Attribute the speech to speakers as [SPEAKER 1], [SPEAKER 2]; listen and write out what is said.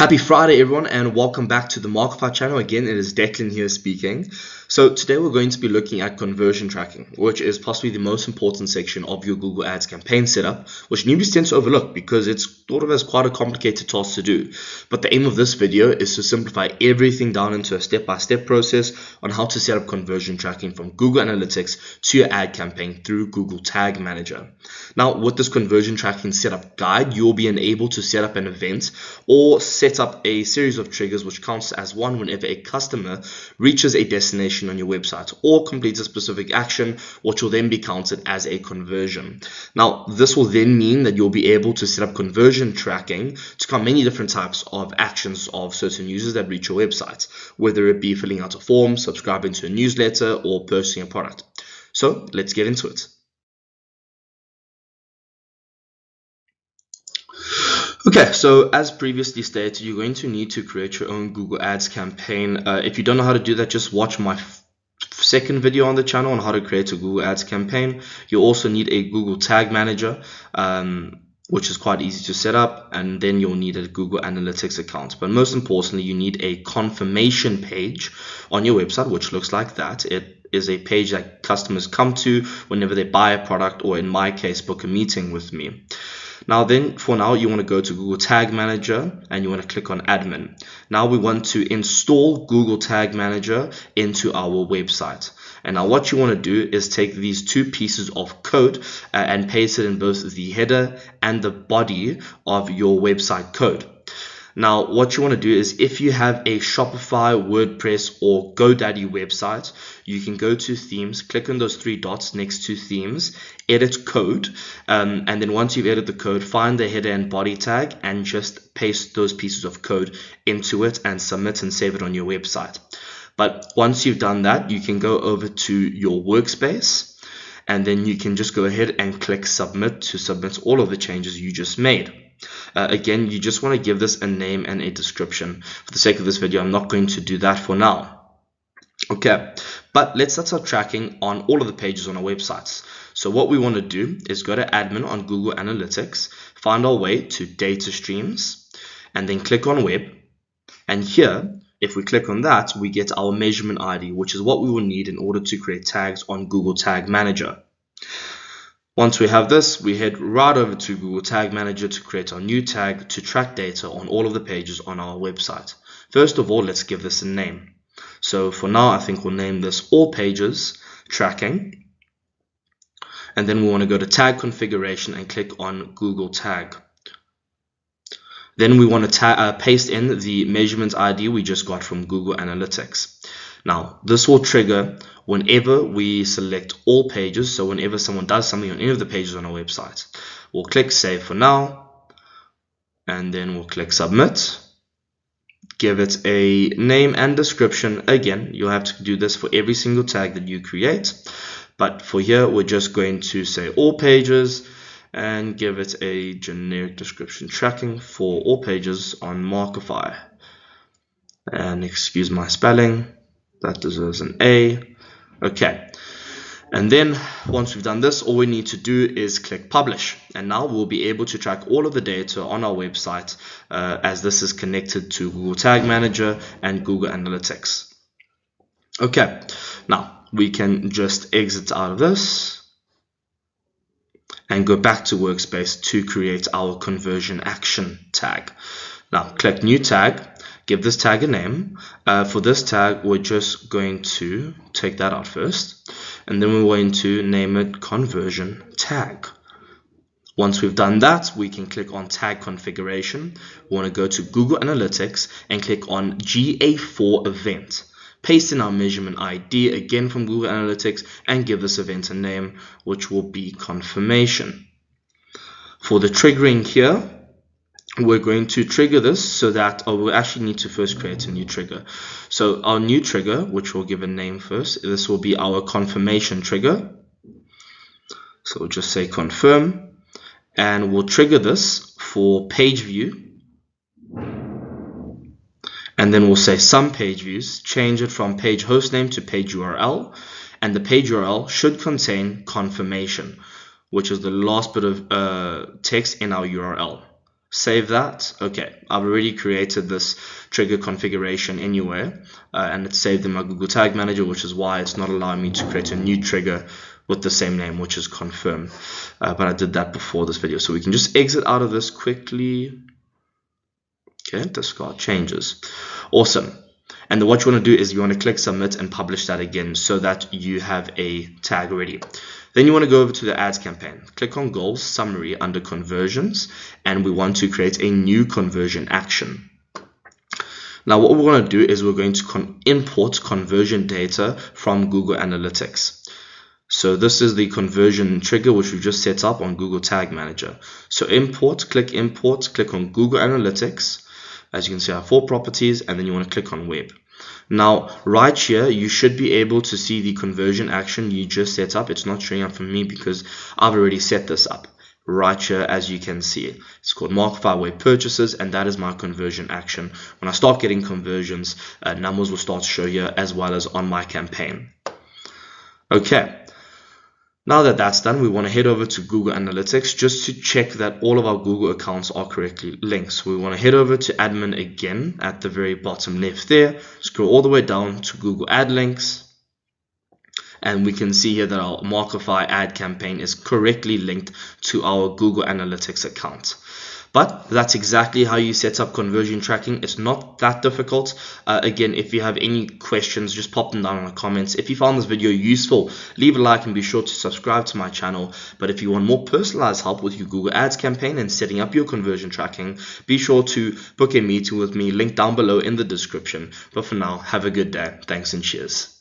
[SPEAKER 1] Happy Friday, everyone, and welcome back to the Markify channel. Again, it is Declan here speaking. So today we're going to be looking at conversion tracking, which is possibly the most important section of your Google Ads campaign setup, which newbies tend to overlook because it's thought of as quite a complicated task to do. But the aim of this video is to simplify everything down into a step-by-step process on how to set up conversion tracking from Google Analytics to your ad campaign through Google Tag Manager. Now, with this conversion tracking setup guide, you'll be enabled to set up an event or set up a series of triggers which counts as one whenever a customer reaches a destination on your website or completes a specific action, which will then be counted as a conversion. Now, this will then mean that you'll be able to set up conversion tracking to count many different types of actions of certain users that reach your website, whether it be filling out a form, subscribing to a newsletter, or purchasing a product. So let's get into it. Okay, so as previously stated, you're going to need to create your own Google Ads campaign. If you don't know how to do that, just watch my second video on the channel on how to create a Google Ads campaign. You'll also need a Google Tag Manager, which is quite easy to set up, and then you'll need a Google Analytics account. But most importantly, you need a confirmation page on your website, which looks like that. It is a page that customers come to whenever they buy a product, or in my case, book a meeting with me. Now then, for now, you want to go to Google Tag Manager and you want to click on Admin. Now we want to install Google Tag Manager into our website. And now what you want to do is take these two pieces of code and paste it in both the header and the body of your website code. Now, what you want to do is, if you have a Shopify, WordPress, or GoDaddy website, you can go to Themes, click on those three dots next to Themes, edit code, and then once you've edited the code, find the header and body tag and just paste those pieces of code into it and submit and save it on your website. But once you've done that, you can go over to your workspace, and then you can just go ahead and click Submit to submit all of the changes you just made. Again, you just want to give this a name and a description. For the sake of this video, I'm not going to do that for now. Okay, but let's start tracking on all of the pages on our websites. So what we want to do is go to Admin on Google Analytics, find our way to Data Streams, and then click on Web. And here, if we click on that, we get our measurement ID, which is what we will need in order to create tags on Google Tag Manager. Once we have this, we head right over to Google Tag Manager to create our new tag to track data on all of the pages on our website. First of all, let's give this a name. So for now, I think we'll name this All Pages Tracking. And then we want to go to Tag Configuration and click on Google Tag. Then we want to paste in the measurement ID we just got from Google Analytics. Now, this will trigger whenever we select all pages, so whenever someone does something on any of the pages on our website. We'll click Save for now, and then we'll click Submit. Give it a name and description. Again, you'll have to do this for every single tag that you create, but for here, we're just going to say all pages and give it a generic description, tracking for all pages on Markify. And excuse my spelling, that deserves an A. Okay, and then once we've done this, all we need to do is click Publish, and now we'll be able to track all of the data on our website as this is connected to Google Tag Manager and Google Analytics. Okay, now we can just exit out of this and go back to Workspace to create our conversion action tag. Now click New Tag, give this tag a name. For this tag, we're just going to take that out first, and then we're going to name it Conversion Tag. Once we've done that, we can click on Tag Configuration. We want to go to Google Analytics and click on GA4 Event. Paste in our measurement ID again from Google Analytics and give this event a name, which will be Confirmation. For the triggering here, we're going to trigger this so that we actually need to first create a new trigger. So our new trigger, which we'll give a name first, this will be our confirmation trigger. So we'll just say confirm, and we'll trigger this for page view. And then we'll say some page views, change it from page hostname to page URL, and the page URL should contain confirmation, which is the last bit of text in our URL. Save that. Okay, I've already created this trigger configuration anyway, and it's saved in my Google Tag Manager, which is why it's not allowing me to create a new trigger with the same name, which is confirm. But I did that before this video, so we can just exit out of this quickly. Okay, discard changes. Awesome. And then what you want to do is you want to click submit and publish that again so that you have a tag ready. Then you want to go over to the ads campaign. Click on goals summary under conversions, and we want to create a new conversion action. Now what we're going to do is we're going to import conversion data from Google Analytics. So this is the conversion trigger which we just set up on Google Tag Manager. So import, click on Google Analytics. As you can see, I have 4 properties, and then you want to click on web. Now right here you should be able to see the conversion action you just set up. It's not showing up for me because I've already set this up. Right here, as you can see, it's called Markify Web Purchases, and that is my conversion action. When I start getting conversions, numbers will start to show here as well as on my campaign. Okay. Now that that's done, we want to head over to Google Analytics just to check that all of our Google accounts are correctly linked. So we want to head over to admin again at the very bottom left there, scroll all the way down to Google Ad Links, and we can see here that our Markify ad campaign is correctly linked to our Google Analytics account. But that's exactly how you set up conversion tracking. It's not that difficult. Again, if you have any questions, just pop them down in the comments. If you found this video useful, leave a like and be sure to subscribe to my channel. But if you want more personalized help with your Google Ads campaign and setting up your conversion tracking, be sure to book a meeting with me, link down below in the description. But for now, have a good day. Thanks and cheers.